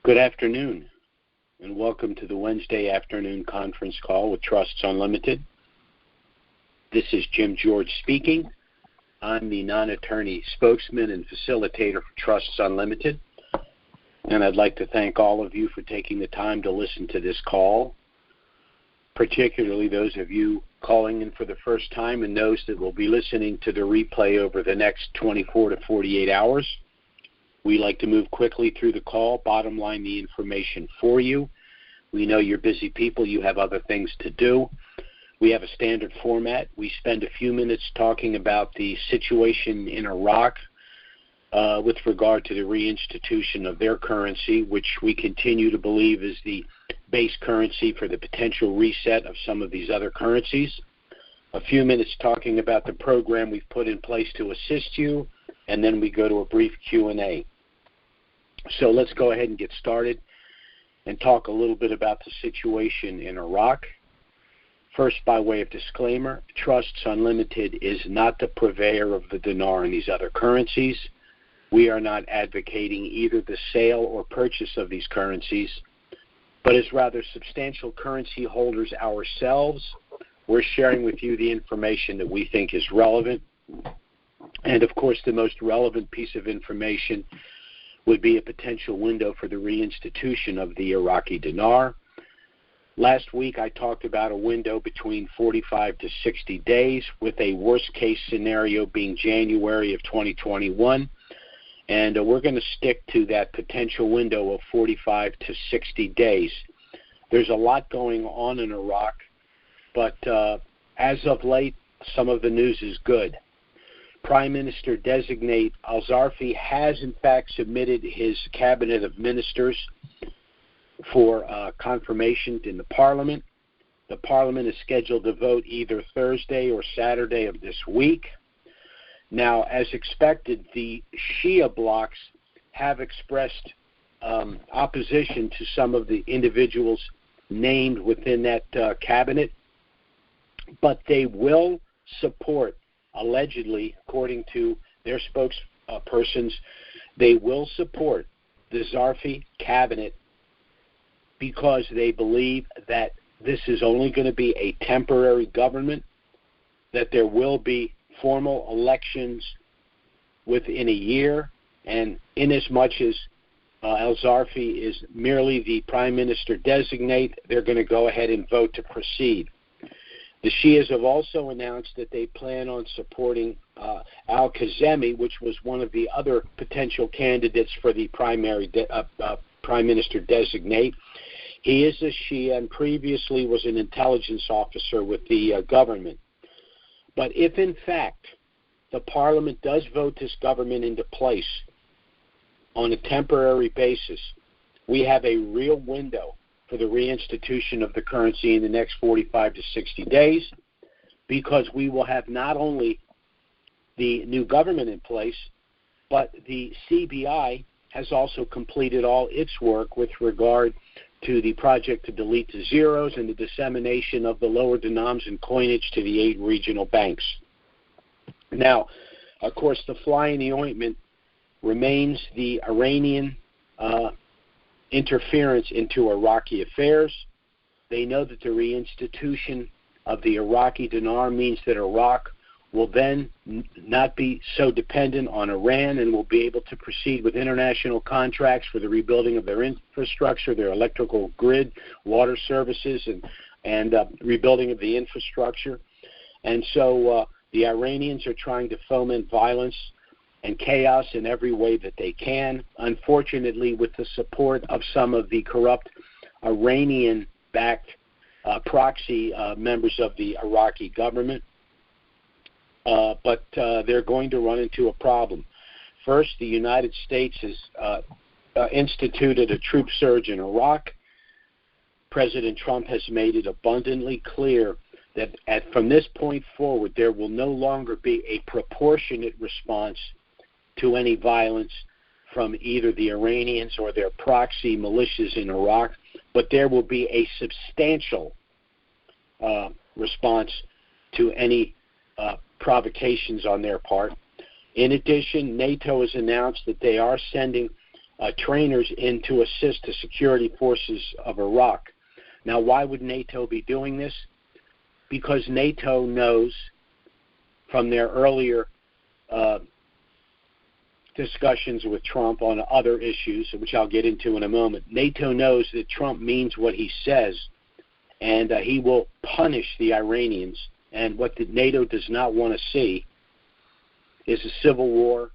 Good afternoon, and welcome to the Wednesday afternoon conference call with Trusts Unlimited. This is Jim George speaking. I'm the non-attorney spokesman and facilitator for Trusts Unlimited, and I'd like to thank all of you for taking the time to listen to this call, particularly those of you calling in for the first time and those that will be listening to the replay over the next 24 to 48 hours. We like to move quickly through the call, bottom line the information for you. We know you're busy people, you have other things to do. We have a standard format. We spend a few minutes talking about the situation in Iraq with regard to the reinstitution of their currency, which we continue to believe is the base currency for the potential reset of some of these other currencies. A few minutes talking about the program we've put in place to assist you, and then we go to a brief Q&A. So let's go ahead and get started and talk a little bit about the situation in Iraq. First, by way of disclaimer, Trusts Unlimited is not the purveyor of the dinar and these other currencies. We are not advocating either the sale or purchase of these currencies, but as rather substantial currency holders ourselves, we're sharing with you the information that we think is relevant. And of course, the most relevant piece of information would be a potential window for the reinstitution of the Iraqi dinar. Last week, I talked about a window between 45 to 60 days, with a worst-case scenario being January of 2021. And we're going to stick to that potential window of 45 to 60 days. There's a lot going on in Iraq, but as of late, some of the news is good. Prime Minister-designate al-Zarfi has, in fact, submitted his cabinet of ministers for confirmation in the parliament. The parliament is scheduled to vote either Thursday or Saturday of this week. Now, as expected, the Shia blocs have expressed opposition to some of the individuals named within that cabinet, but they will support, allegedly, according to their spokespersons, they will support the Zarfi cabinet because they believe that this is only going to be a temporary government, that there will be formal elections within a year, and inasmuch as al-Zarfi is merely the prime minister designate, they're going to go ahead and vote to proceed. The Shias have also announced that they plan on supporting al-Kazemi, which was one of the other potential candidates for the prime minister designate. He is a Shia and previously was an intelligence officer with the government. But if, in fact, the parliament does vote this government into place on a temporary basis, we have a real window for the reinstitution of the currency in the next 45 to 60 days, because we will have not only the new government in place, but the CBI has also completed all its work with regard to the project to delete the zeros and the dissemination of the lower denoms and coinage to the 8 regional banks. Now, of course, the fly in the ointment remains the Iranian interference into Iraqi affairs. They know that the reinstitution of the Iraqi dinar means that Iraq will then not be so dependent on Iran and will be able to proceed with international contracts for the rebuilding of their infrastructure, their electrical grid, water services, and rebuilding of the infrastructure. And so the Iranians are trying to foment violence and chaos in every way that they can, unfortunately with the support of some of the corrupt Iranian-backed proxy members of the Iraqi government. But they're going to run into a problem. First, the United States has instituted a troop surge in Iraq. President Trump has made it abundantly clear that from this point forward, there will no longer be a proportionate response to any violence from either the Iranians or their proxy militias in Iraq, but there will be a substantial response to any provocations on their part. In addition, NATO has announced that they are sending trainers in to assist the security forces of Iraq. Now, why would NATO be doing this? Because NATO knows from their earlier discussions with Trump on other issues, which I'll get into in a moment, NATO knows that Trump means what he says, and he will punish the Iranians. And what the NATO does not want to see is a civil war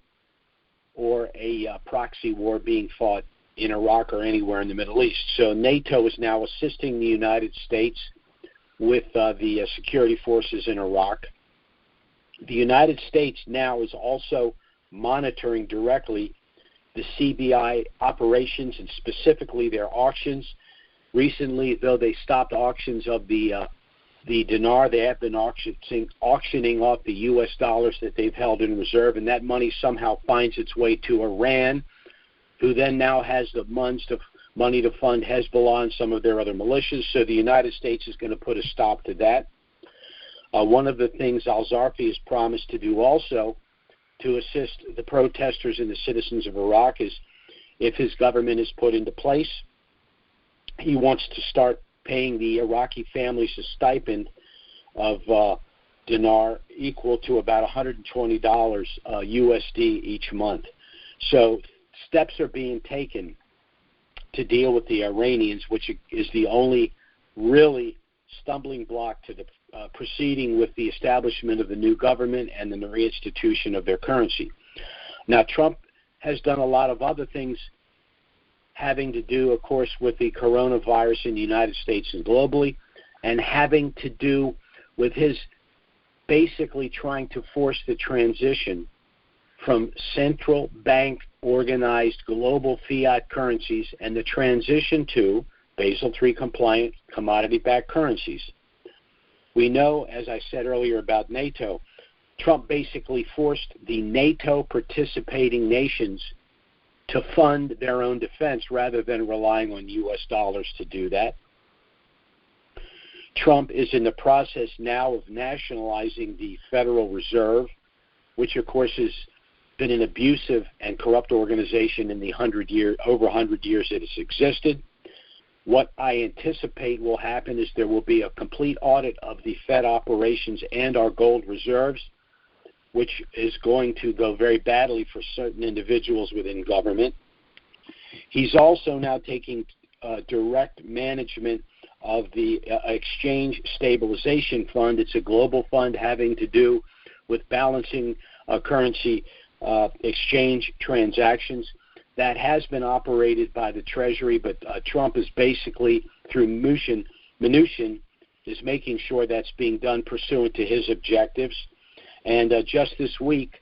or a proxy war being fought in Iraq or anywhere in the Middle East. So NATO is now assisting the United States with the security forces in Iraq. The United States now is also monitoring directly the CBI operations and specifically their auctions. Recently, though they stopped auctions of the Dinar, they have been auctioning off the U.S. dollars that they've held in reserve, and that money somehow finds its way to Iran, who then now has the money to fund Hezbollah and some of their other militias. So the United States is going to put a stop to that. One of the things al-Zarfi has promised to do also to assist the protesters and the citizens of Iraq is, if his government is put into place, he wants to start paying the Iraqi families a stipend of dinar equal to about $120 USD each month. So steps are being taken to deal with the Iranians, which is the only really stumbling block to the proceeding with the establishment of the new government and the reinstitution of their currency. Now, Trump has done a lot of other things having to do, of course, with the coronavirus in the United States and globally, and having to do with his basically trying to force the transition from central bank organized global fiat currencies and the transition to Basel III compliant commodity-backed currencies. We know, as I said earlier about NATO, Trump basically forced the NATO participating nations to fund their own defense rather than relying on U.S. dollars to do that. Trump is in the process now of nationalizing the Federal Reserve, which of course has been an abusive and corrupt organization in the over 100 years that it's existed. What I anticipate will happen is there will be a complete audit of the Fed operations and our gold reserves, which is going to go very badly for certain individuals within government. He's also now taking direct management of the Exchange Stabilization Fund. It's a global fund having to do with balancing currency exchange transactions. That has been operated by the Treasury, but Trump is basically, through Mnuchin, is making sure that's being done pursuant to his objectives. And just this week,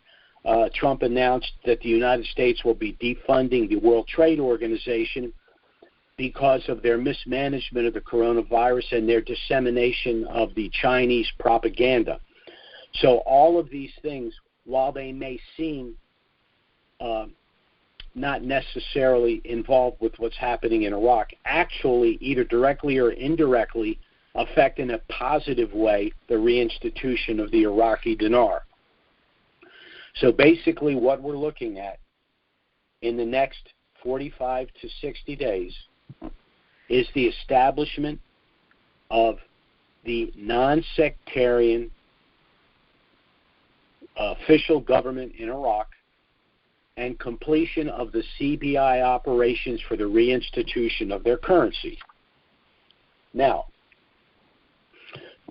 Trump announced that the United States will be defunding the World Trade Organization because of their mismanagement of the coronavirus and their dissemination of the Chinese propaganda. So all of these things, while they may seem not necessarily involved with what's happening in Iraq, actually either directly or indirectly affect in a positive way the reinstitution of the Iraqi dinar. So basically what we're looking at in the next 45 to 60 days is the establishment of the non-sectarian official government in Iraq and completion of the CBI operations for the reinstitution of their currency. Now,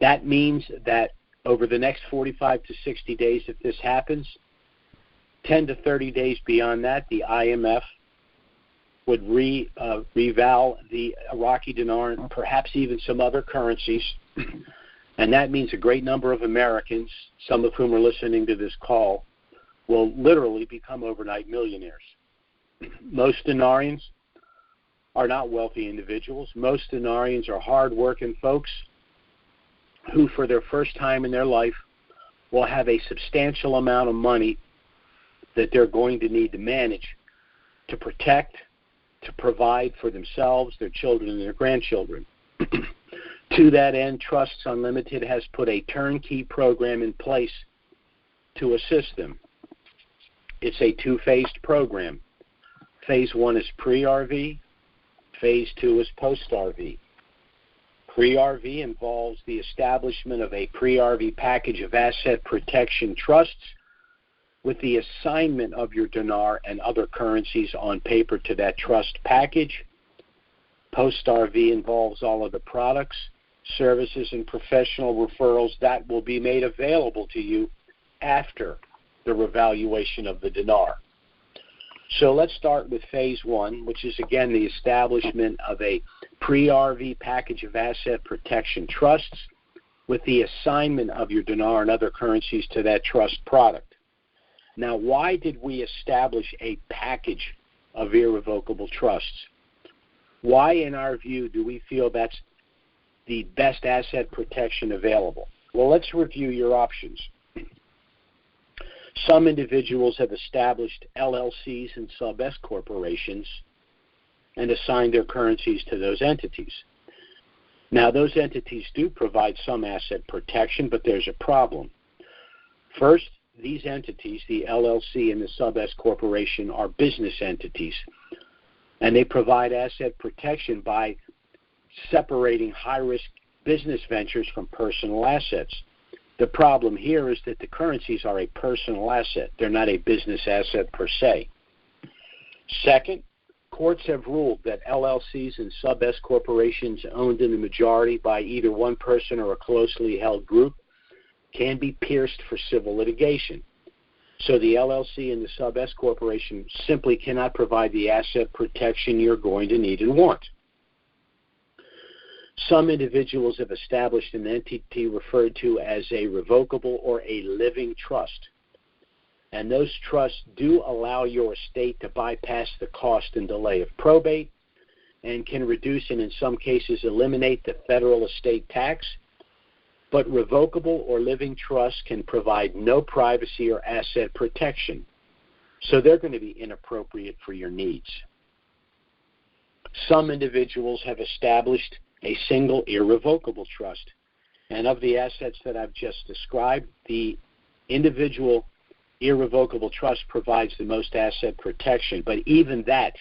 that means that over the next 45 to 60 days, if this happens, 10 to 30 days beyond that, the IMF would reval the Iraqi dinar and perhaps even some other currencies. And that means a great number of Americans, some of whom are listening to this call, will literally become overnight millionaires. Most dinarians are not wealthy individuals. Most dinarians are hard-working folks who, for their first time in their life, will have a substantial amount of money that they're going to need to manage to protect, to provide for themselves, their children, and their grandchildren. To that end, Trusts Unlimited has put a turnkey program in place to assist them. It's a two-phased program. Phase 1 is pre-RV. Phase 2 is post-RV. Pre-RV involves the establishment of a pre-RV package of asset protection trusts with the assignment of your dinar and other currencies on paper to that trust package. Post-RV involves all of the products, services, and professional referrals that will be made available to you after the revaluation of the dinar. So let's start with Phase 1, which is, again, the establishment of a pre-RV package of asset protection trusts with the assignment of your dinar and other currencies to that trust product. Now, why did we establish a package of irrevocable trusts? Why, in our view, do we feel that's the best asset protection available? Well, let's review your options. Some individuals have established LLCs and sub-S corporations and assigned their currencies to those entities. Now, those entities do provide some asset protection, but there's a problem. First, these entities, the LLC and the sub-S corporation, are business entities, and they provide asset protection by separating high-risk business ventures from personal assets. The problem here is that the currencies are a personal asset. They're not a business asset per se. Second, courts have ruled that LLCs and sub-S corporations owned in the majority by either one person or a closely held group can be pierced for civil litigation. So the LLC and the sub-S corporation simply cannot provide the asset protection you're going to need and want. Some individuals have established an entity referred to as a revocable or a living trust. And those trusts do allow your estate to bypass the cost and delay of probate and can reduce and in some cases eliminate the federal estate tax. But revocable or living trusts can provide no privacy or asset protection. So they're going to be inappropriate for your needs. Some individuals have established a single irrevocable trust. And of the assets that I've just described, the individual irrevocable trust provides the most asset protection. But even that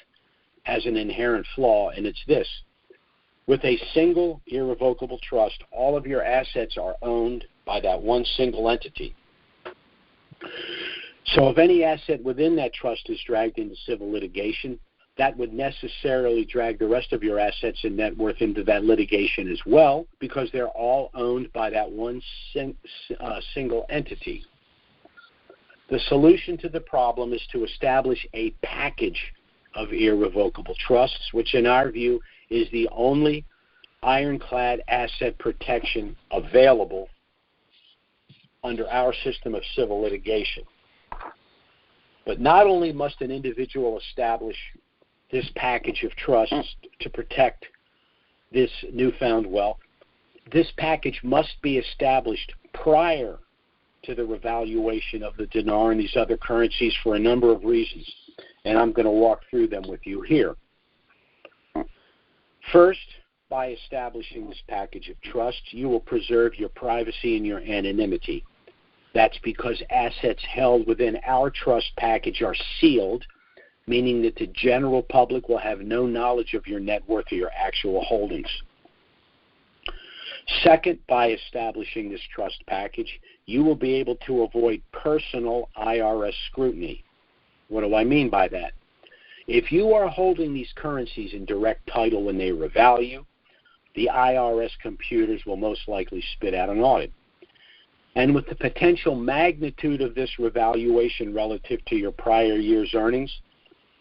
has an inherent flaw, and it's this. With a single irrevocable trust, all of your assets are owned by that one single entity. So if any asset within that trust is dragged into civil litigation, that would necessarily drag the rest of your assets and net worth into that litigation as well, because they're all owned by that one single entity. The solution to the problem is to establish a package of irrevocable trusts, which in our view is the only ironclad asset protection available under our system of civil litigation. But not only must an individual establish this package of trusts to protect this newfound wealth, this package must be established prior to the revaluation of the dinar and these other currencies for a number of reasons. And I'm going to walk through them with you here. First, by establishing this package of trusts, you will preserve your privacy and your anonymity. That's because assets held within our trust package are sealed, meaning that the general public will have no knowledge of your net worth or your actual holdings. Second, by establishing this trust package, you will be able to avoid personal IRS scrutiny. What do I mean by that? If you are holding these currencies in direct title when they revalue, the IRS computers will most likely spit out an audit. And with the potential magnitude of this revaluation relative to your prior year's earnings,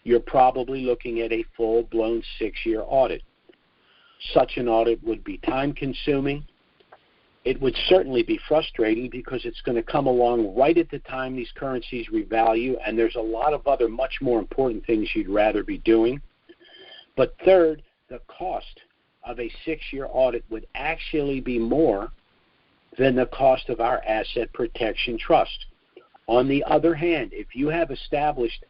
you're probably looking at a full-blown 6-year audit. Such an audit would be time-consuming. It would certainly be frustrating because it's going to come along right at the time these currencies revalue, and there's a lot of other much more important things you'd rather be doing. But third, the cost of a 6-year audit would actually be more than the cost of our asset protection trust. On the other hand, if you have established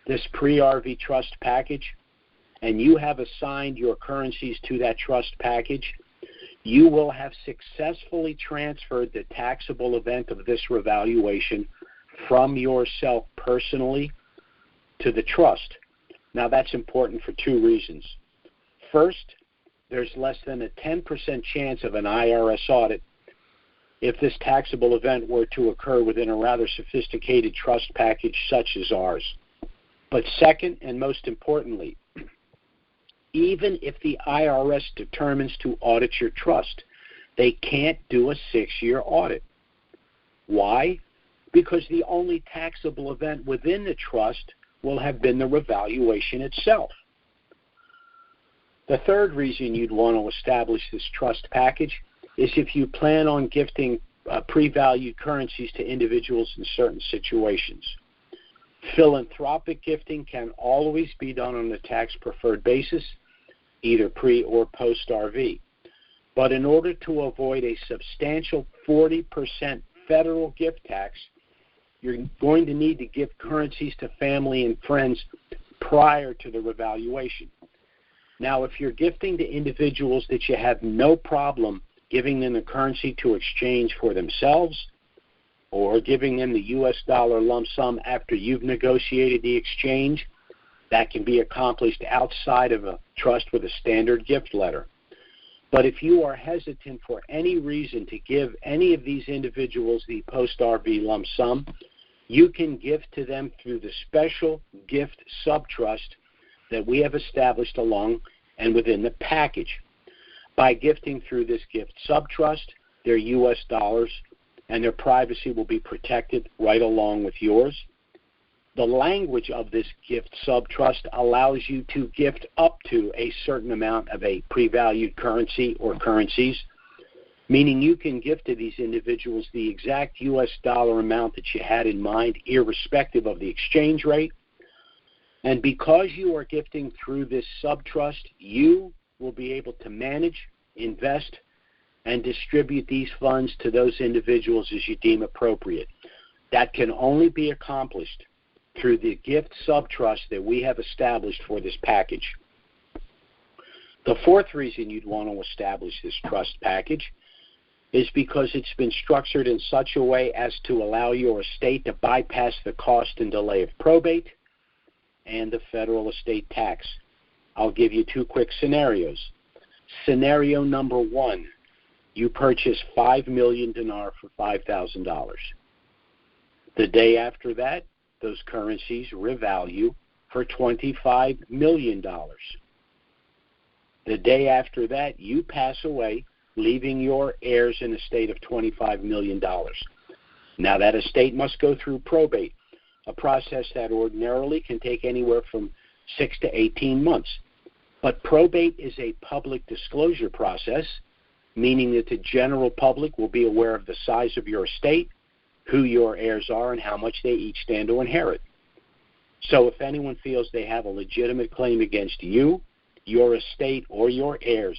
this pre-RV trust package and you have assigned your currencies to that trust package, you will have successfully transferred the taxable event of this revaluation from yourself personally to the trust, Now, that's important for two reasons. First, there's less than a 10% chance of an IRS audit if this taxable event were to occur within a rather sophisticated trust package such as ours. But second, and most importantly, even if the IRS determines to audit your trust, they can't do a 6-year audit. Why? Because the only taxable event within the trust will have been the revaluation itself. The third reason you'd want to establish this trust package is if you plan on gifting pre-valued currencies to individuals in certain situations. Philanthropic gifting can always be done on a tax-preferred basis, either pre- or post-RV. But in order to avoid a substantial 40% federal gift tax, you're going to need to give currencies to family and friends prior to the revaluation. Now, if you're gifting to individuals that you have no problem giving them the currency to exchange for themselves, or giving them the U.S. dollar lump sum after you've negotiated the exchange, that can be accomplished outside of a trust with a standard gift letter. But if you are hesitant for any reason to give any of these individuals the post-RV lump sum, you can gift to them through the special gift subtrust that we have established along and within the package. By gifting through this gift subtrust, their U.S. dollars and their privacy will be protected right along with yours. The language of this gift subtrust allows you to gift up to a certain amount of a pre-valued currency or currencies, meaning you can gift to these individuals the exact U.S. dollar amount that you had in mind, irrespective of the exchange rate. And because you are gifting through this subtrust, you will be able to manage, invest, and distribute these funds to those individuals as you deem appropriate. That can only be accomplished through the gift subtrust that we have established for this package. The fourth reason you'd want to establish this trust package is because it's been structured in such a way as to allow your estate to bypass the cost and delay of probate and the federal estate tax. I'll give you two quick scenarios. Scenario number one, you purchase 5 million dinar for $5,000. The day after that, those currencies revalue for $25 million. The day after that, you pass away, leaving your heirs an estate of $25 million. Now, that estate must go through probate, a process that ordinarily can take anywhere from 6 to 18 months. But probate is a public disclosure process, meaning that the general public will be aware of the size of your estate, who your heirs are, and how much they each stand to inherit. So if anyone feels they have a legitimate claim against you, your estate, or your heirs,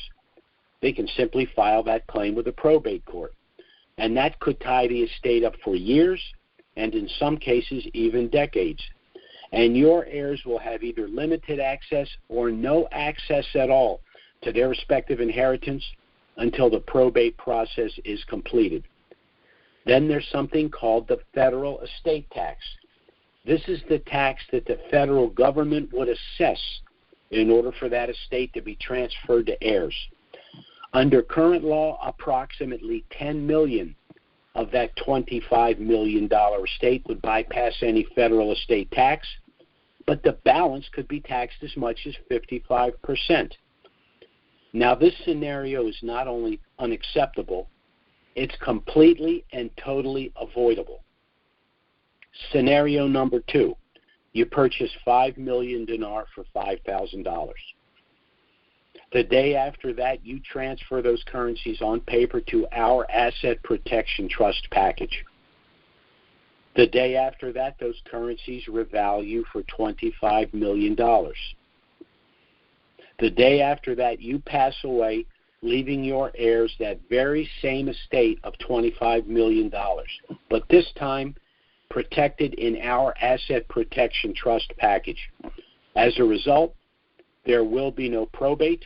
they can simply file that claim with the probate court. And that could tie the estate up for years, and in some cases even decades. And your heirs will have either limited access or no access at all to their respective inheritance until the probate process is completed. Then there's something called the federal estate tax. This is the tax that the federal government would assess in order for that estate to be transferred to heirs. Under current law, approximately $10 million of that $25 million estate would bypass any federal estate tax, but the balance could be taxed as much as 55%. Now, this scenario is not only unacceptable, it's completely and totally avoidable. Scenario number two, you purchase 5 million dinar for $5,000. The day after that, you transfer those currencies on paper to our asset protection trust package. The day after that, those currencies revalue for $25 million. The day after that, you pass away, leaving your heirs that very same estate of $25 million, but this time protected in our asset protection trust package. As a result, there will be no probate.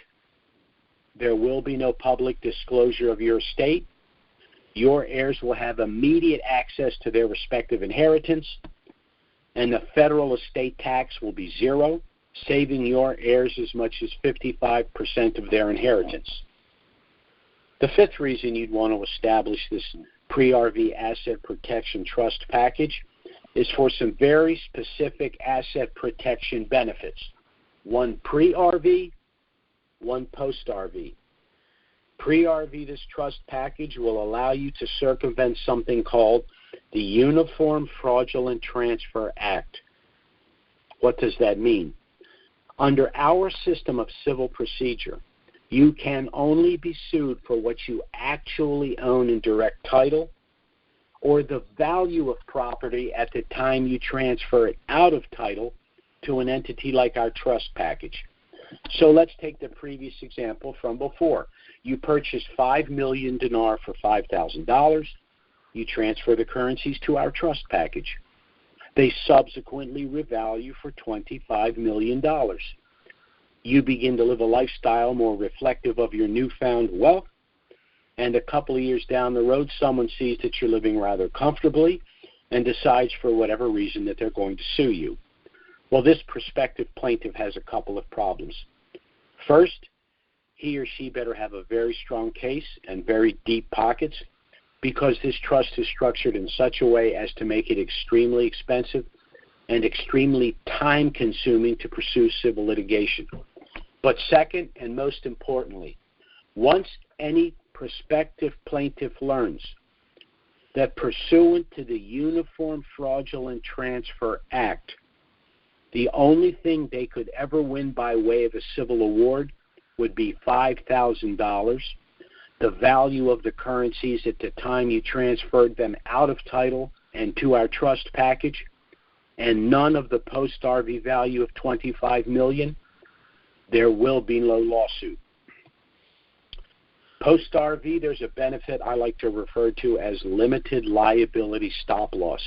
There will be no public disclosure of your estate. Your heirs will have immediate access to their respective inheritance, and the federal estate tax will be zero, saving your heirs as much as 55% of their inheritance. The fifth reason you'd want to establish this pre-RV asset protection trust package is for some very specific asset protection benefits. One pre-RV, one post-RV. Pre-RV, this trust package will allow you to circumvent something called the Uniform Fraudulent Transfer Act. What does that mean? Under our system of civil procedure, you can only be sued for what you actually own in direct title or the value of property at the time you transfer it out of title to an entity like our trust package. So let's take the previous example from before. You purchased 5 million dinar for $5,000. You transfer the currencies to our trust package. They subsequently revalue for $25 million. You begin to live a lifestyle more reflective of your newfound wealth, and a couple of years down the road, someone sees that you're living rather comfortably and decides for whatever reason that they're going to sue you. Well, this prospective plaintiff has a couple of problems. First, he or she better have a very strong case and very deep pockets, because this trust is structured in such a way as to make it extremely expensive and extremely time-consuming to pursue civil litigation. But second, and most importantly, once any prospective plaintiff learns that pursuant to the Uniform Fraudulent Transfer Act, the only thing they could ever win by way of a civil award would be $5,000, the value of the currencies at the time you transferred them out of title and to our trust package, and none of the post-RV value of $25 million, there will be no lawsuit. Post-RV, there's a benefit I like to refer to as limited liability stop-loss.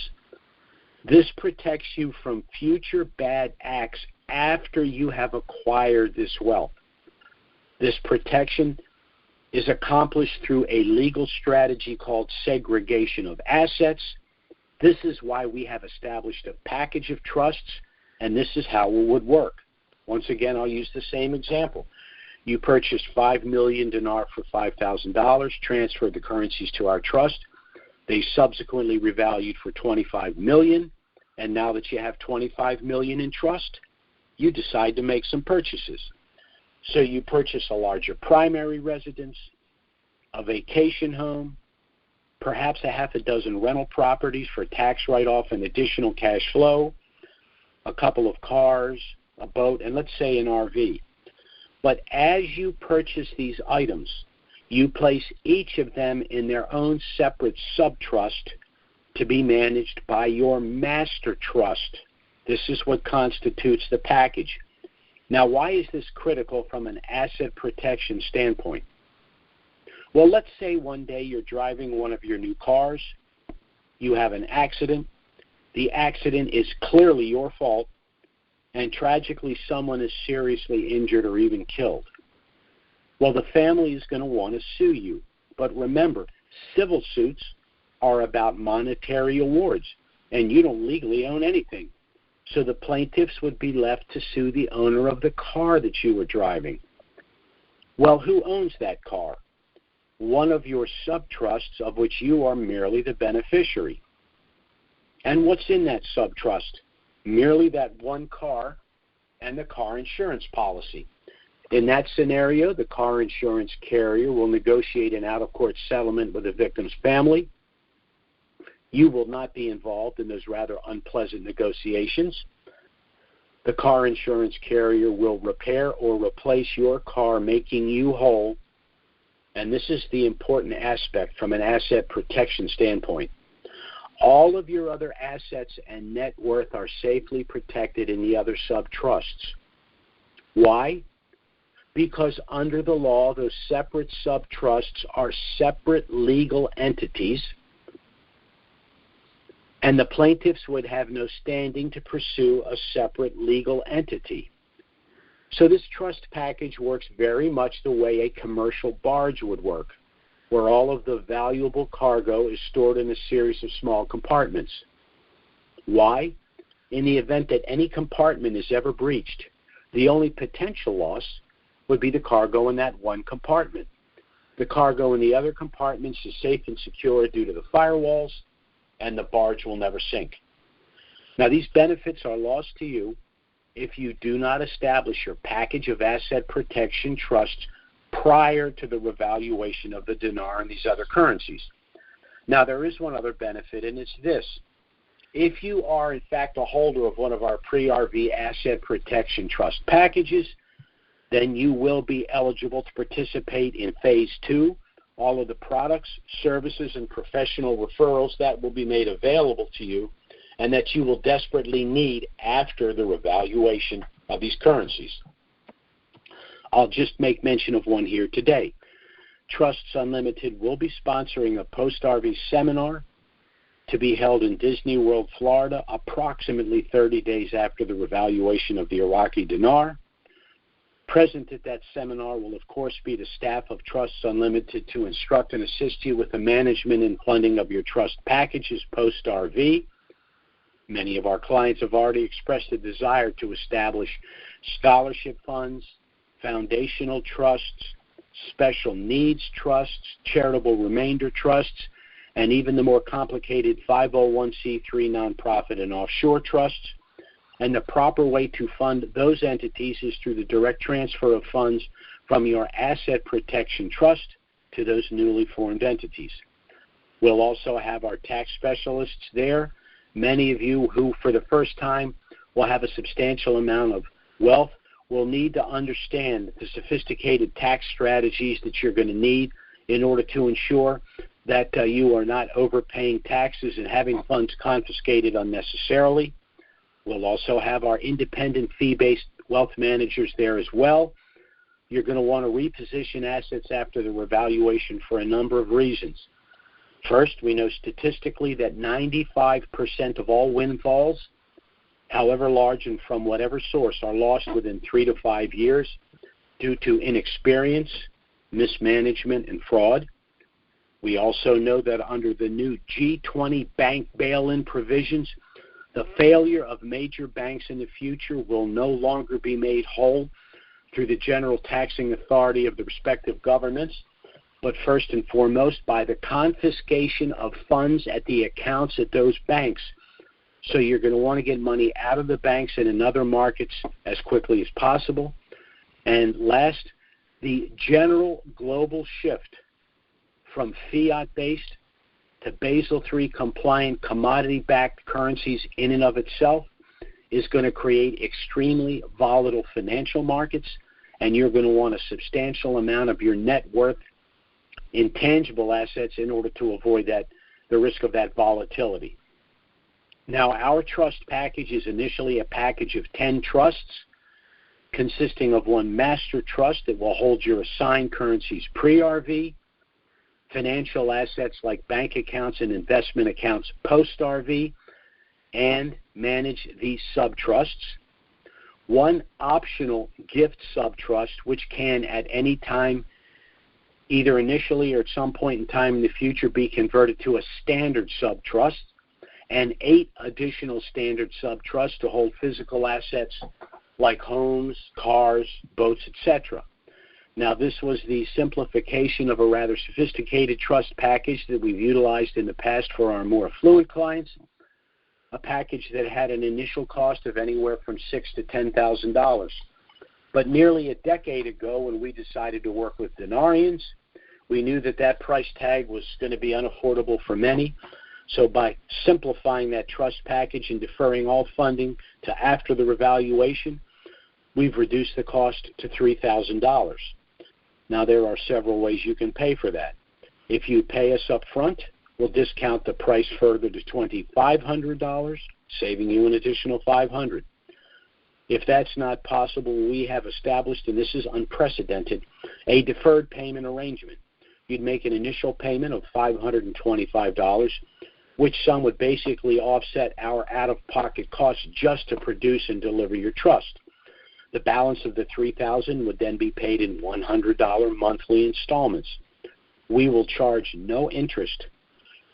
This protects you from future bad acts after you have acquired this wealth. This protection is accomplished through a legal strategy called segregation of assets. This is why we have established a package of trusts, and this is how it would work. Once again, I'll use the same example. You purchased 5 million dinar for $5,000, transferred the currencies to our trust. They subsequently revalued for $25 million, and now that you have $25 million in trust, you decide to make some purchases. So you purchase a larger primary residence, a vacation home, perhaps a half a dozen rental properties for tax write-off and additional cash flow, a couple of cars, a boat, and let's say an RV. But as you purchase these items, you place each of them in their own separate subtrust to be managed by your master trust. This is what constitutes the package. Now, why is this critical from an asset protection standpoint? Well, let's say one day you're driving one of your new cars, you have an accident, the accident is clearly your fault, and tragically someone is seriously injured or even killed. Well, the family is going to want to sue you. But remember, civil suits are about monetary awards, and you don't legally own anything. So the plaintiffs would be left to sue the owner of the car that you were driving. Well, who owns that car? One of your subtrusts of which you are merely the beneficiary. And what's in that subtrust? Merely that one car and the car insurance policy. In that scenario, the car insurance carrier will negotiate an out-of-court settlement with the victim's family. You will not be involved in those rather unpleasant negotiations. The car insurance carrier will repair or replace your car, making you whole. And this is the important aspect from an asset protection standpoint. All of your other assets and net worth are safely protected in the other sub-trusts. Why? Because under the law, those separate sub-trusts are separate legal entities, and the plaintiffs would have no standing to pursue a separate legal entity. So this trust package works very much the way a commercial barge would work, where all of the valuable cargo is stored in a series of small compartments. Why? In the event that any compartment is ever breached, The only potential loss would be the cargo in that one compartment. The cargo in the other compartments is safe and secure due to the firewalls, and the barge will never sink. Now, these benefits are lost to you if you do not establish your package of asset protection trusts prior to the revaluation of the dinar and these other currencies. Now, there is one other benefit, and it's this. If you are, in fact, a holder of one of our pre-RV asset protection trust packages, then you will be eligible to participate in Phase 2, all of the products, services, and professional referrals that will be made available to you and that you will desperately need after the revaluation of these currencies. I'll just make mention of one here today. Trusts Unlimited will be sponsoring a post-RV seminar to be held in Disney World, Florida, approximately 30 days after the revaluation of the Iraqi dinar. Present at that seminar will, of course, be the staff of Trusts Unlimited to instruct and assist you with the management and funding of your trust packages post-RV. Many of our clients have already expressed a desire to establish scholarship funds, foundational trusts, special needs trusts, charitable remainder trusts, and even the more complicated 501c3 nonprofit and offshore trusts. And the proper way to fund those entities is through the direct transfer of funds from your asset protection trust to those newly formed entities. We'll also have our tax specialists there. Many of you who, for the first time, will have a substantial amount of wealth will need to understand the sophisticated tax strategies that you're going to need in order to ensure that you are not overpaying taxes and having funds confiscated unnecessarily. We'll also have our independent fee-based wealth managers there as well. You're going to want to reposition assets after the revaluation for a number of reasons. First, we know statistically that 95% of all windfalls, however large and from whatever source, are lost within 3 to 5 years due to inexperience, mismanagement, and fraud. We also know that under the new G20 bank bail-in provisions, the failure of major banks in the future will no longer be made whole through the general taxing authority of the respective governments, but first and foremost by the confiscation of funds at the accounts at those banks. So you're going to want to get money out of the banks and in other markets as quickly as possible. And last, the general global shift from fiat-based to Basel III compliant commodity-backed currencies in and of itself is going to create extremely volatile financial markets, and you're going to want a substantial amount of your net worth in tangible assets in order to avoid the risk of that volatility. Now, our trust package is initially a package of 10 trusts consisting of one master trust that will hold your assigned currencies pre-RV, financial assets like bank accounts and investment accounts post-RV, and manage these sub-trusts. One optional gift sub-trust, which can at any time, either initially or at some point in time in the future, be converted to a standard sub-trust, and 8 additional standard sub-trusts to hold physical assets like homes, cars, boats, etc. Now, this was the simplification of a rather sophisticated trust package that we've utilized in the past for our more affluent clients, a package that had an initial cost of anywhere from $6,000 to $10,000. But nearly a decade ago, when we decided to work with Dinarians, we knew that that price tag was going to be unaffordable for many. So by simplifying that trust package and deferring all funding to after the revaluation, we've reduced the cost to $3,000. Now, there are several ways you can pay for that. If you pay us up front, we'll discount the price further to $2,500, saving you an additional $500. If that's not possible, we have established, and this is unprecedented, a deferred payment arrangement. You'd make an initial payment of $525, which sum would basically offset our out-of-pocket costs just to produce and deliver your trust. The balance of the $3,000 would then be paid in $100 monthly installments. We will charge no interest.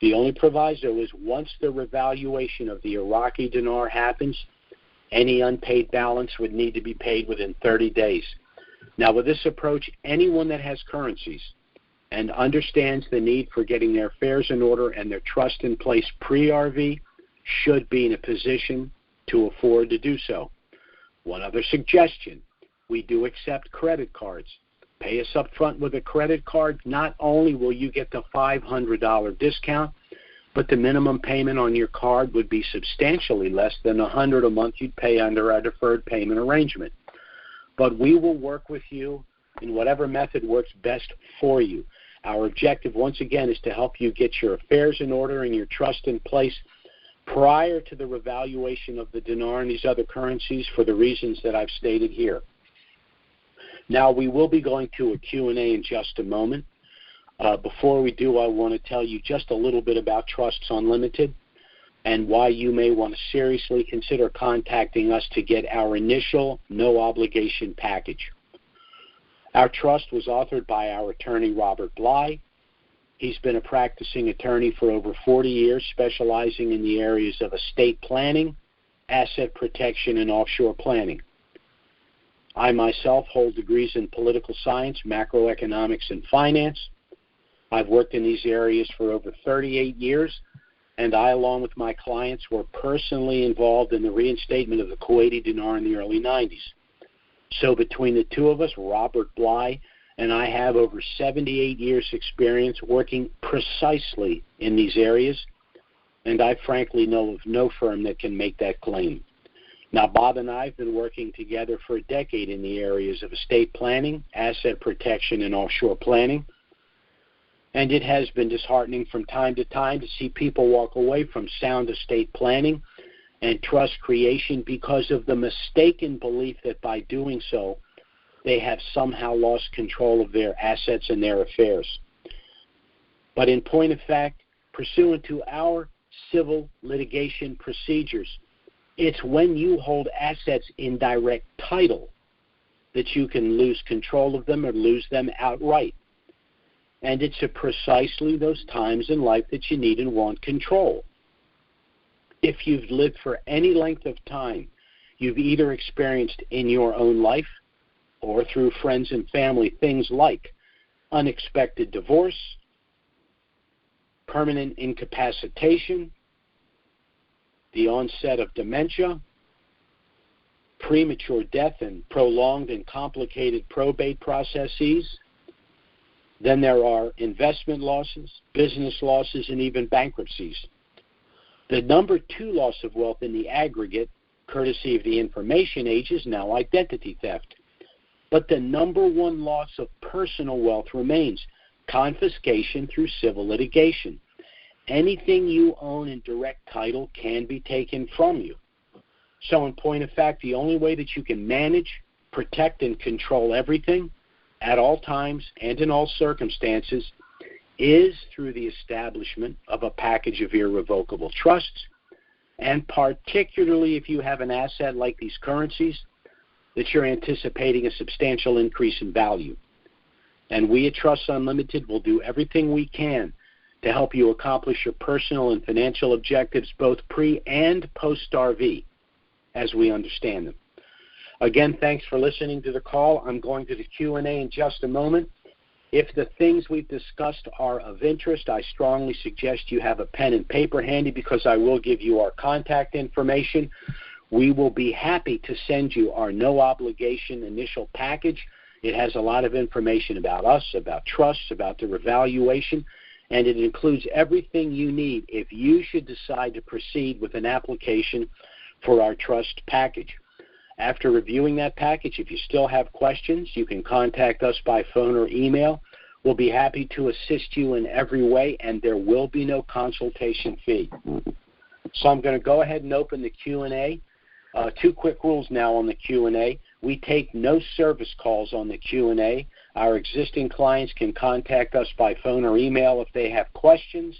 The only proviso is once the revaluation of the Iraqi dinar happens, Any unpaid balance would need to be paid within 30 days. Now, with this approach, anyone that has currencies and understands the need for getting their affairs in order and their trust in place pre-RV should be in a position to afford to do so. One other suggestion, we do accept credit cards. Pay us up front with a credit card. Not only will you get the $500 discount, but the minimum payment on your card would be substantially less than $100 a month you'd pay under our deferred payment arrangement. But we will work with you in whatever method works best for you. Our objective, once again, is to help you get your affairs in order and your trust in place prior to the revaluation of the dinar and these other currencies for the reasons that I've stated here. Now, we will be going to a Q&A in just a moment. Before we do, I want to tell you just a little bit about Trusts Unlimited and why you may want to seriously consider contacting us to get our initial no-obligation package. Our trust was authored by our attorney, Robert Bly. He's been a practicing attorney for over 40 years, specializing in the areas of estate planning, asset protection, and offshore planning. I myself hold degrees in political science, macroeconomics, and finance. I've worked in these areas for over 38 years, and I, along with my clients, were personally involved in the reinstatement of the Kuwaiti dinar in the early 90s. So between the two of us, Robert Bly and I have over 78 years' experience working precisely in these areas, and I frankly know of no firm that can make that claim. Now, Bob and I have been working together for a decade in the areas of estate planning, asset protection, and offshore planning, and it has been disheartening from time to time to see people walk away from sound estate planning and trust creation because of the mistaken belief that by doing so, they have somehow lost control of their assets and their affairs. But in point of fact, pursuant to our civil litigation procedures, it's when you hold assets in direct title that you can lose control of them or lose them outright. And it's at precisely those times in life that you need and want control. If you've lived for any length of time, you've either experienced in your own life or through friends and family things like unexpected divorce, permanent incapacitation, the onset of dementia, premature death and prolonged and complicated probate processes. Then there are investment losses, business losses, and even bankruptcies. The number 2 loss of wealth in the aggregate, courtesy of the information age, is now identity theft. But the number 1 loss of personal wealth remains confiscation through civil litigation. Anything you own in direct title can be taken from you. So in point of fact, the only way that you can manage, protect, and control everything at all times and in all circumstances is through the establishment of a package of irrevocable trusts, and particularly if you have an asset like these currencies that you're anticipating a substantial increase in value. And we at Trusts Unlimited will do everything we can to help you accomplish your personal and financial objectives both pre- and post-RV as we understand them. Again, thanks for listening to the call. I'm going to the Q&A in just a moment. If the things we've discussed are of interest, I strongly suggest you have a pen and paper handy because I will give you our contact information. We will be happy to send you our no-obligation initial package. It has a lot of information about us, about trusts, about the revaluation, and it includes everything you need if you should decide to proceed with an application for our trust package. After reviewing that package, if you still have questions, you can contact us by phone or email. We'll be happy to assist you in every way, and there will be no consultation fee. So I'm going to go ahead and open the Q&A. 2 quick rules now on the Q&A. We take no service calls on the Q&A. Our existing clients can contact us by phone or email if they have questions.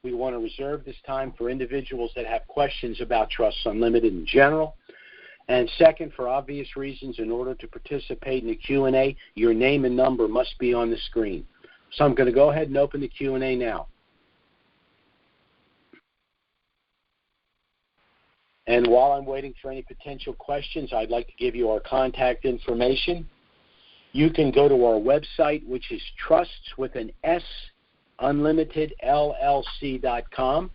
We want to reserve this time for individuals that have questions about Trusts Unlimited in general. And second, for obvious reasons, in order to participate in the Q&A, your name and number must be on the screen. So I'm going to go ahead and open the Q&A now. And while I'm waiting for any potential questions, I'd like to give you our contact information. You can go to our website, which is trustsunlimitedllc.com.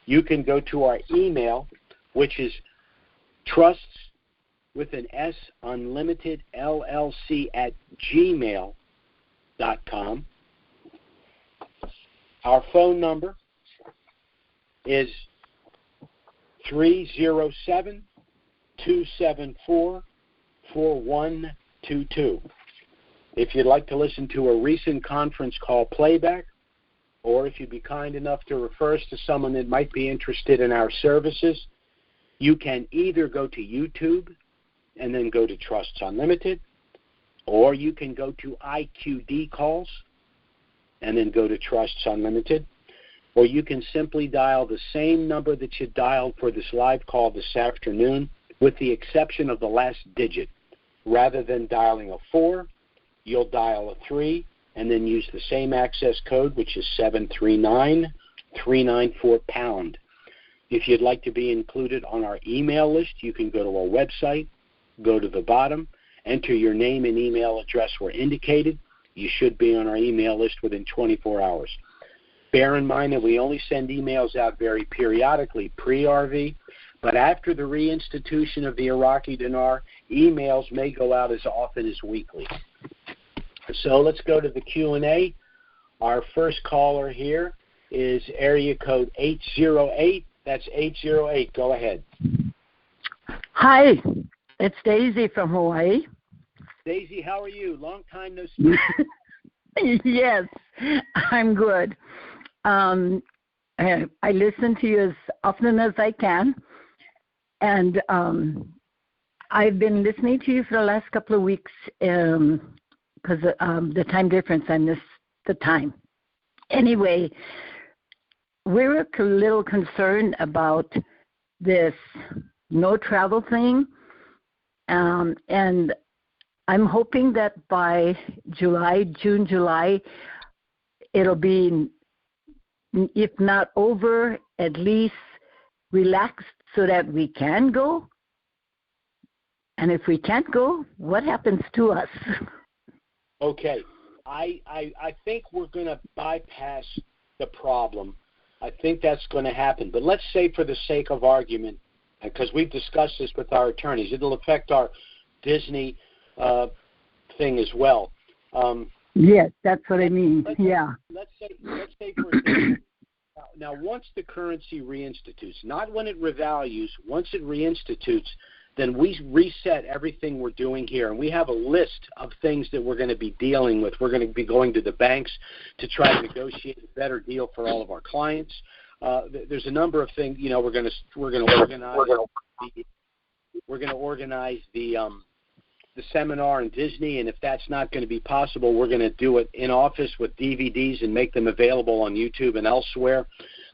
You can go to our email, which is trustsunlimitedllc@gmail.com. Our phone number is 307-274-4122. If you'd like to listen to a recent conference call playback, or if you'd be kind enough to refer us to someone that might be interested in our services, you can either go to YouTube and then go to Trusts Unlimited, or you can go to IQD calls and then go to Trusts Unlimited, or you can simply dial the same number that you dialed for this live call this afternoon, with the exception of the last digit. Rather than dialing a 4, you'll dial a 3 and then use the same access code, which is 739-394#. If you'd like to be included on our email list, you can go to our website, go to the bottom, enter your name and email address where indicated. You should be on our email list within 24 hours. Bear in mind that we only send emails out very periodically pre-RV, but after the reinstitution of the Iraqi dinar, emails may go out as often as weekly. So let's go to the Q&A. Our first caller here is area code 808. That's 808. Go ahead. Hi, it's Daisy from Hawaii. Daisy, how are you? Long time no speak. Yes, I'm good. I listen to you as often as I can, and I've been listening to you for the last couple of weeks because the time difference, I missed the time. Anyway, we're a little concerned about this no travel thing, and I'm hoping that by June, July, it'll be, if not over, at least relaxed so that we can go. And if we can't go, what happens to us? Okay. I think we're going to bypass the problem. I think that's going to happen. But let's say, for the sake of argument, because we've discussed this with our attorneys, it'll affect our Disney thing as well. Yes, that's what I mean. Let's say for example, now once the currency reinstitutes, not when it revalues, once it reinstitutes, then we reset everything we're doing here, and we have a list of things that we're going to be dealing with. We're going to be going to the banks to try to negotiate a better deal for all of our clients. There's a number of things. You know, we're going to organize the seminar in Disney, and if that's not going to be possible, we're going to do it in office with DVDs and make them available on YouTube and elsewhere.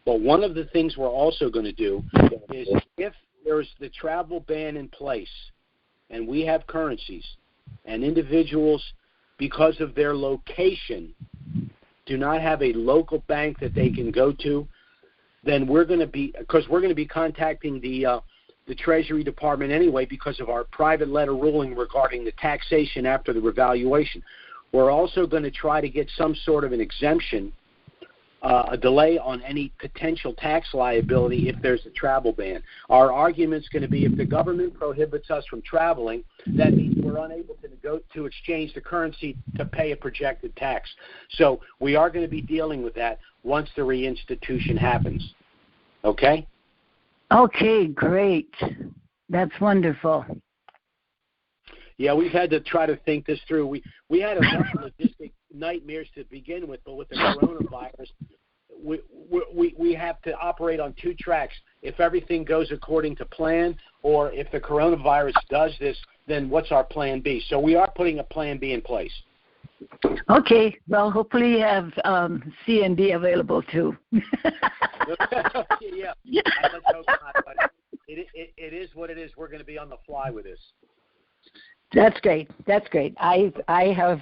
But one of the things we're also going to do is, if there's the travel ban in place and we have currencies and individuals, because of their location, do not have a local bank that they can go to, then we're going to be contacting the Treasury Department anyway because of our private letter ruling regarding the taxation after the revaluation. We're also going to try to get some sort of an exemption, a delay on any potential tax liability if there's a travel ban. Our argument's going to be, if the government prohibits us from traveling, that means we're unable to go to exchange the currency to pay a projected tax. So we are going to be dealing with that once the reinstitution happens. Okay? Okay, great. That's wonderful. Yeah, we've had to try to think this through. We had enough logistic nightmares to begin with, but with the coronavirus, we have to operate on two tracks. If everything goes according to plan, or if the coronavirus does this, then what's our plan B? So we are putting a plan B in place. Okay, well, hopefully you have C and D available too. Yeah, let's hope not, but it is what it is. We're going to be on the fly with this. That's great. That's great. I have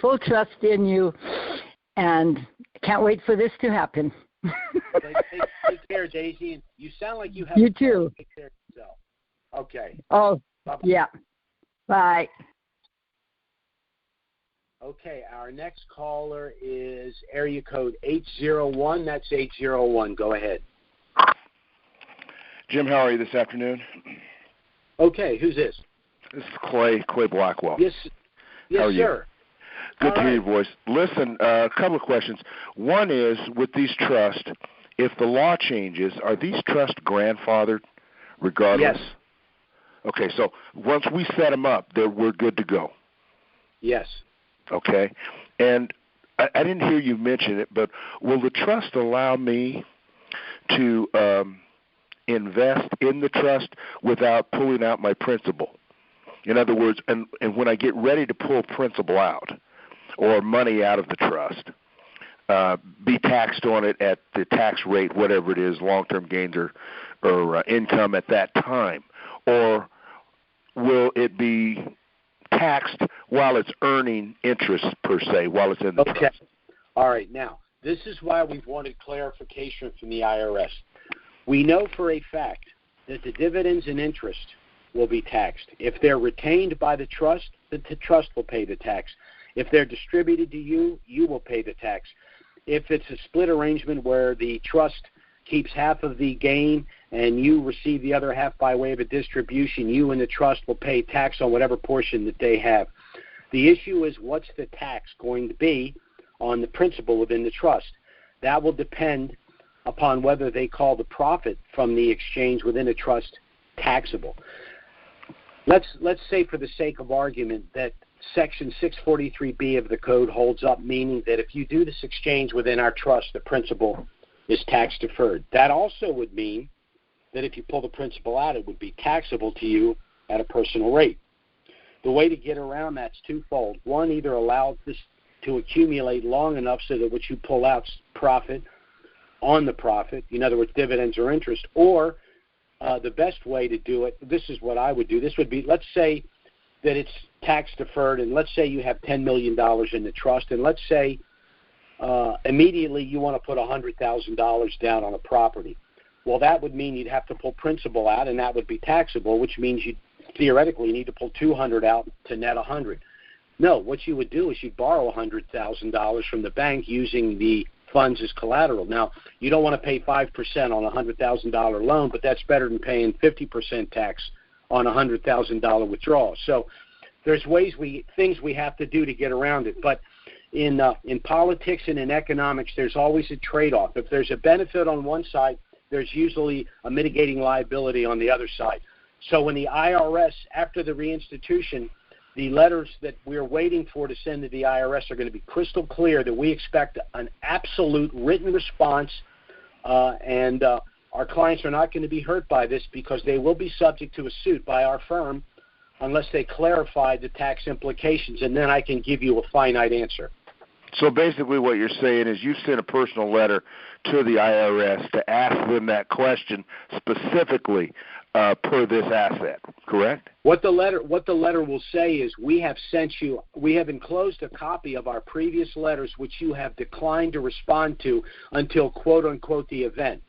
full trust in you, and can't wait for this to happen. Take care, Daisy. And you sound like you have. You too. Take care of yourself. Okay. Oh, Bye-bye. yeah. Bye. Okay, our next caller is area code 801. That's 801. Go ahead. Jim, how are you this afternoon? Okay, who's this? This is Clay Blackwell. Yes, how are sir. You? Good All to hear right. your voice. Listen, a couple of questions. One is, with these trusts, if the law changes, are these trusts grandfathered regardless? Yes. Okay, so once we set them up, we're good to go. Yes. Okay, and I didn't hear you mention it, but will the trust allow me to invest in the trust without pulling out my principal? In other words, and when I get ready to pull principal out or money out of the trust, be taxed on it at the tax rate, whatever it is, long-term gains or income at that time, or will it be taxed while it's earning interest, per se, while it's in the trust? All right. Now, this is why we've wanted clarification from the IRS. We know for a fact that the dividends and interest will be taxed. If they're retained by the trust will pay the tax. If they're distributed to you, you will pay the tax. If it's a split arrangement where the trust keeps half of the gain and you receive the other half by way of a distribution, you and the trust will pay tax on whatever portion that they have. The issue is, what's the tax going to be on the principal within the trust? That will depend upon whether they call the profit from the exchange within a trust taxable. Let's say, for the sake of argument, that Section 643B of the code holds up, meaning that if you do this exchange within our trust, the principal is tax deferred. That also would mean that if you pull the principal out, it would be taxable to you at a personal rate. The way to get around that's twofold. One, either allow this to accumulate long enough so that what you pull out's profit on the profit, in other words, dividends or interest, or the best way to do it, this is what I would do. This would be, let's say that it's tax deferred, and let's say you have $10 million in the trust, and let's say immediately you want to put $100,000 down on a property. Well, that would mean you'd have to pull principal out, and that would be taxable, which means you theoretically need to pull $200 out to net $100. No, what you would do is you'd borrow $100,000 from the bank using the funds as collateral. Now, you don't want to pay 5% on a $100,000 loan, but that's better than paying 50% tax on a $100,000 withdrawal. So there's things we have to do to get around it. But in politics and in economics, there's always a trade-off. If there's a benefit on one side, there's usually a mitigating liability on the other side. So when the IRS, after the reinstitution, the letters that we're waiting for to send to the IRS are going to be crystal clear that we expect an absolute written response, and our clients are not going to be hurt by this because they will be subject to a suit by our firm unless they clarify the tax implications, and then I can give you a finite answer. So basically what you're saying is you sent a personal letter to the IRS to ask them that question specifically per this asset, correct? What the letter will say is, we have enclosed a copy of our previous letters which you have declined to respond to until quote unquote the event.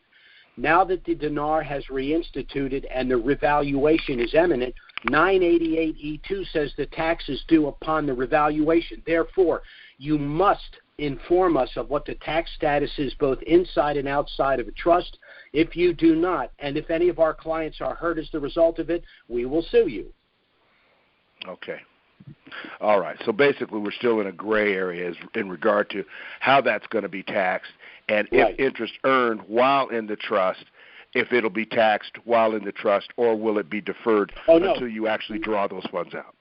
Now that the dinar has reinstituted and the revaluation is imminent, 988E2 says the tax is due upon the revaluation. Therefore, you must inform us of what the tax status is both inside and outside of a trust. If you do not, and if any of our clients are hurt as the result of it, we will sue you. Okay. All right. So basically we're still in a gray area in regard to how that's going to be taxed, and if interest earned while in the trust, if it'll be taxed while in the trust, or will it be deferred until you actually draw those funds out?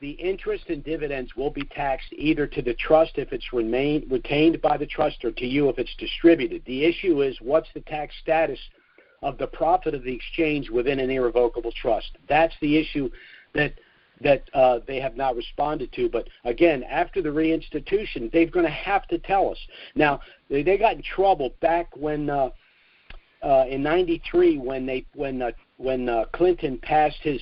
The interest and dividends will be taxed either to the trust if it's retained by the trust, or to you if it's distributed. The issue is, what's the tax status of the profit of the exchange within an irrevocable trust? That's the issue that they have not responded to. But again, after the reinstitution, they're going to have to tell us. Now, they got in trouble back when in '93 when Clinton passed his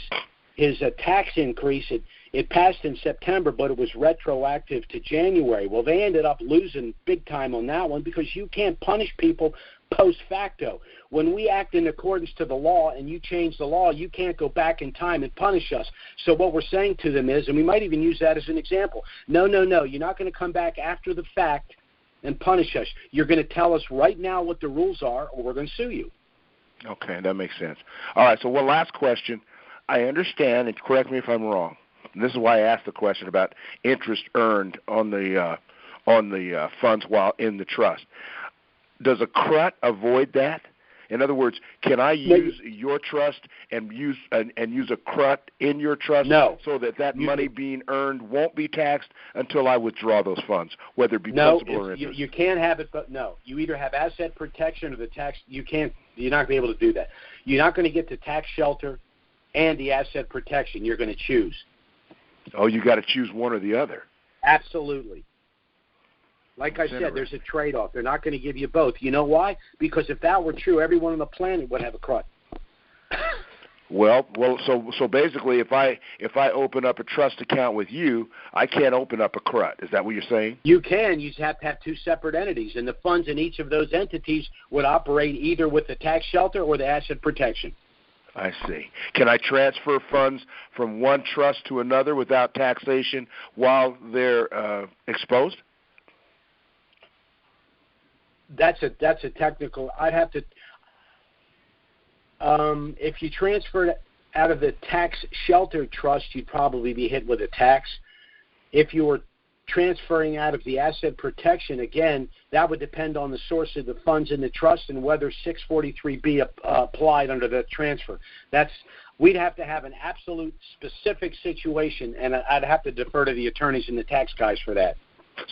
tax increase. It passed in September, but it was retroactive to January. Well, they ended up losing big time on that one because you can't punish people post facto. When we act in accordance to the law and you change the law, you can't go back in time and punish us. So what we're saying to them is, and we might even use that as an example, no, you're not going to come back after the fact and punish us. You're going to tell us right now what the rules are, or we're going to sue you. Okay, that makes sense. All right, so one last question. I understand, and correct me if I'm wrong, and this is why I asked the question about interest earned on the funds while in the trust. Does a CRUT avoid that? In other words, can I use your trust and use a CRUT in your trust so that money being earned won't be taxed until I withdraw those funds, whether it be principal or interest? You can't have it, but no. You either have asset protection or the tax. You're not going to be able to do that. You're not going to get the tax shelter and the asset protection. You're going to choose. Oh, you got to choose one or the other. Absolutely. Like I said, there's a trade-off. They're not going to give you both. You know why? Because if that were true, everyone on the planet would have a CRUT. So basically, if I open up a trust account with you, I can't open up a CRUT. Is that what you're saying? You can. You just have to have two separate entities, and the funds in each of those entities would operate either with the tax shelter or the asset protection. I see. Can I transfer funds from one trust to another without taxation while they're exposed? That's a technical. I'd have to. If you transferred out of the tax shelter trust, you'd probably be hit with a tax. If you were transferring out of the asset protection, again, that would depend on the source of the funds in the trust and whether 643B applied under the transfer. We'd have to have an absolute specific situation, and I'd have to defer to the attorneys and the tax guys for that.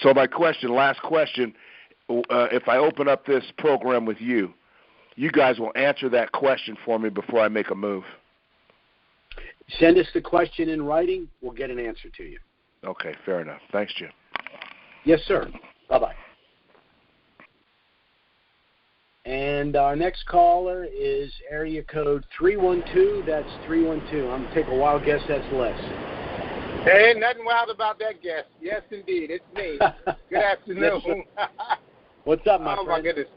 So my last question, if I open up this program with you, you guys will answer that question for me before I make a move. Send us the question in writing. We'll get an answer to you. Okay, fair enough. Thanks, Jim. Yes, sir. Bye-bye. And our next caller is area code 312. That's 312. I'm going to take a wild guess. That's Les. Hey, nothing wild about that guess. Yes, indeed. It's me. Good afternoon. Yes, what's up, my friend? Oh, my goodness.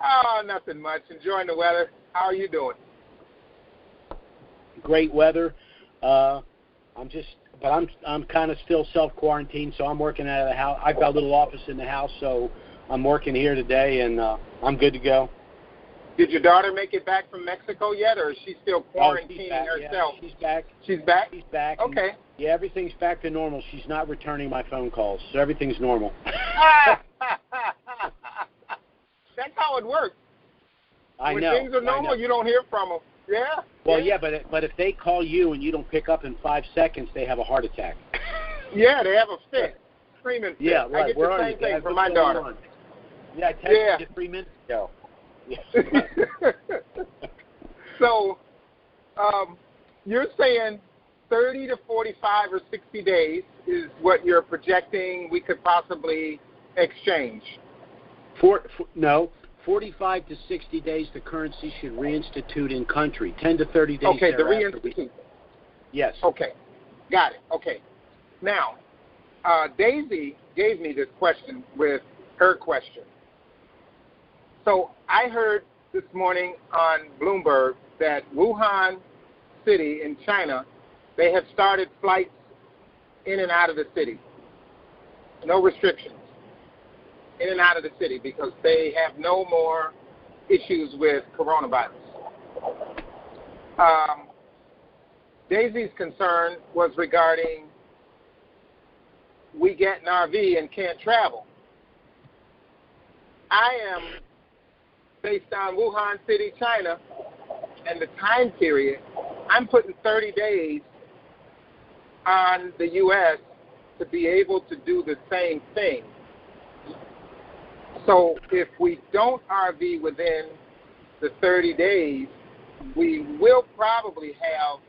Oh, nothing much. Enjoying the weather. How are you doing? Great weather. I'm kind of still self-quarantined, so I'm working out of the house. I've got a little office in the house, so I'm working here today, and I'm good to go. Did your daughter make it back from Mexico yet, or is she still quarantining herself? Yeah, she's back. She's back? She's back. Okay. Yeah, everything's back to normal. She's not returning my phone calls, so everything's normal. That's how it works. When things are normal, you don't hear from them. Yeah. Well, yeah, but if they call you and you don't pick up in 5 seconds, they have a heart attack. Yeah, they have a fit, screaming fit. Yeah, right. I get the same thing from my daughter. Yeah, I texted you 3 minutes ago. Yeah. So, you're saying 30 to 45 or 60 days is what you're projecting we could possibly exchange? No. 45 to 60 days, the currency should reinstitute in country. 10 to 30 days. Okay, the reinstitute. Yes. Okay, got it. Okay. Now, Daisy gave me this question with her question. So I heard this morning on Bloomberg that Wuhan City in China, they have started flights in and out of the city. No restrictions. In and out of the city because they have no more issues with coronavirus. Daisy's concern was regarding we get an RV and can't travel. I am based on Wuhan City, China, and the time period. I'm putting 30 days on the U.S. to be able to do the same thing. So if we don't RV within the 30 days, we will probably have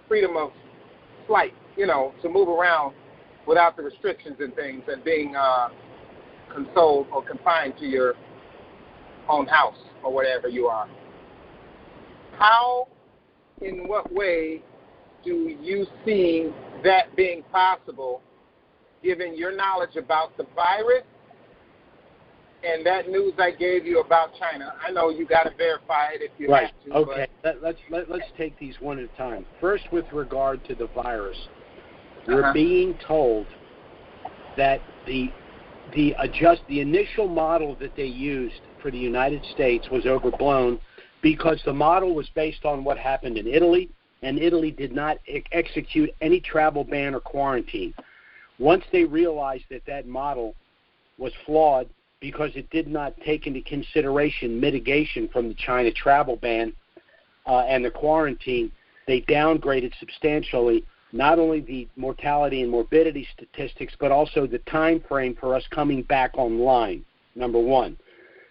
freedom of flight, to move around without the restrictions and things and being consoled or confined to your own house or whatever you are. How, in what way do you see that being possible given your knowledge about the virus and that news I gave you about China, I know you got to verify it if you right. have to. Okay. Let's take these one at a time. First, with regard to the virus, we're being told that the initial model that they used for the United States was overblown because the model was based on what happened in Italy, and Italy did not execute any travel ban or quarantine. Once they realized that model was flawed because it did not take into consideration mitigation from the China travel ban and the quarantine, they downgraded substantially not only the mortality and morbidity statistics, but also the time frame for us coming back online, number one.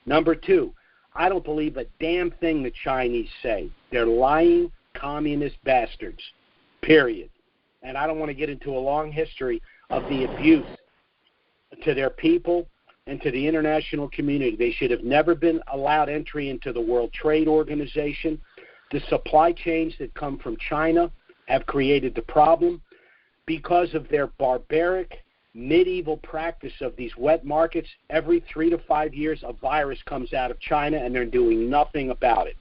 Number two, I don't believe a damn thing the Chinese say. They're lying communist bastards, period. And I don't want to get into a long history of the abuse to their people and to the international community. They should have never been allowed entry into the World Trade Organization. The supply chains that come from China have created the problem because of their barbaric medieval practice of these wet markets. Every 3 to 5 years, a virus comes out of China, and they're doing nothing about it.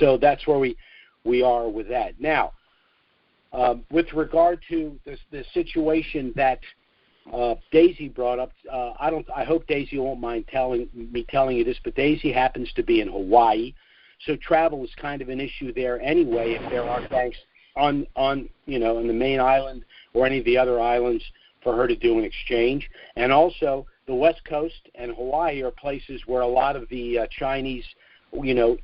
So that's where we are with that. Now, with regard to the situation that Daisy brought up, I hope Daisy won't mind telling you this, but Daisy happens to be in Hawaii, so travel is kind of an issue there anyway. If there are banks on in the main island or any of the other islands for her to do an exchange, and also the West Coast and Hawaii are places where a lot of the Chinese, that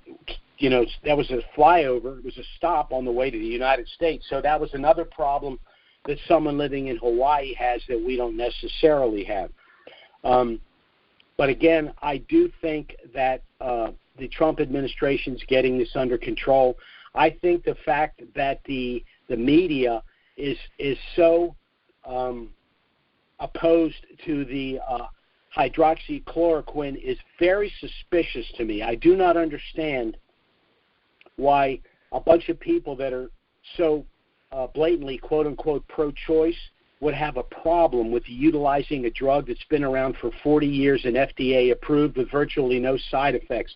was a flyover, it was a stop on the way to the United States. So that was another problem that someone living in Hawaii has that we don't necessarily have. But again, I do think that the Trump administration's getting this under control. I think the fact that the media is so opposed to the hydroxychloroquine is very suspicious to me. I do not understand why a bunch of people that are so blatantly, quote-unquote, pro-choice would have a problem with utilizing a drug that's been around for 40 years and FDA approved with virtually no side effects.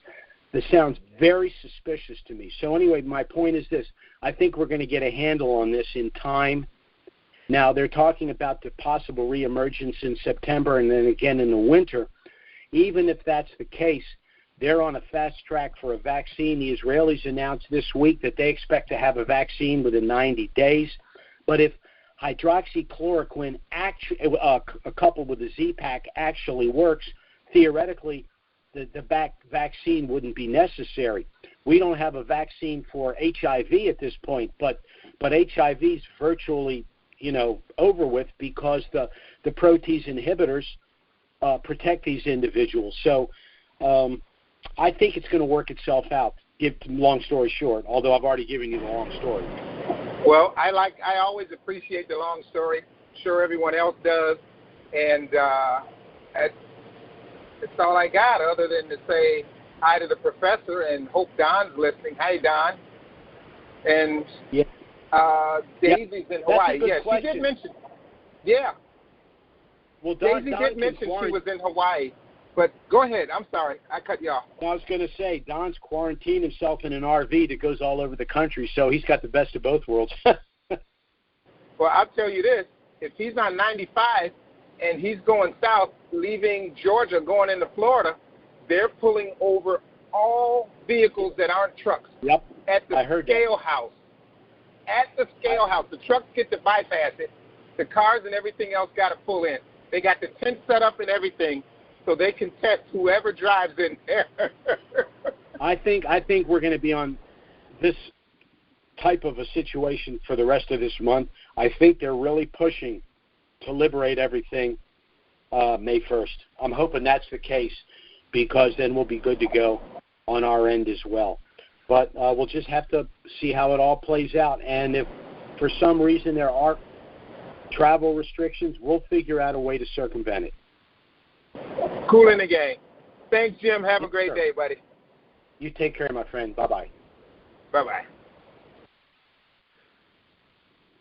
This sounds very suspicious to me. So anyway, my point is this. I think we're going to get a handle on this in time. Now, they're talking about the possible reemergence in September and then again in the winter. Even if that's the case, they're on a fast track for a vaccine. The Israelis announced this week that they expect to have a vaccine within 90 days. But if hydroxychloroquine coupled with the Z-Pack actually works, theoretically, the vaccine wouldn't be necessary. We don't have a vaccine for HIV at this point, but HIV is virtually over with because the protease inhibitors protect these individuals. So I think it's going to work itself out. Long story short, although I've already given you the long story. Well, I always appreciate the long story. I'm sure everyone else does, and it's all I got other than to say hi to the professor and hope Don's listening. Hi, Don. And Daisy's in Hawaii. Yeah, she did mention. Yeah. Well, Daisy did mention she was in Hawaii. But go ahead. I'm sorry. I cut you off. I was going to say, Don's quarantined himself in an RV that goes all over the country, so he's got the best of both worlds. Well, I'll tell you this. If he's on 95 and he's going south, leaving Georgia, going into Florida, they're pulling over all vehicles that aren't trucks. Yep. At the scale house. At the scale house. The trucks get to bypass it. The cars and everything else got to pull in. They got the tent set up and everything so they can test whoever drives in there. I think we're going to be on this type of a situation for the rest of this month. I think they're really pushing to liberate everything May 1st. I'm hoping that's the case because then we'll be good to go on our end as well. But we'll just have to see how it all plays out. And if for some reason there are travel restrictions, we'll figure out a way to circumvent it. Cool in the game. Thanks, Jim. Have a great day, buddy. You take care, my friend. Bye-bye. Bye-bye.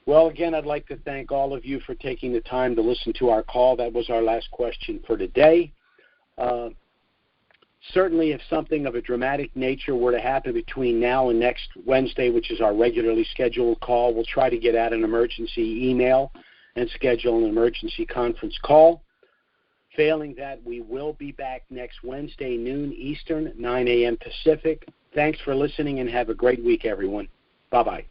Well, again, I'd like to thank all of you for taking the time to listen to our call. That was our last question for today. Certainly, if something of a dramatic nature were to happen between now and next Wednesday, which is our regularly scheduled call, we'll try to get out an emergency email and schedule an emergency conference call. Failing that, we will be back next Wednesday, noon Eastern, 9 a.m. Pacific. Thanks for listening and have a great week, everyone. Bye-bye.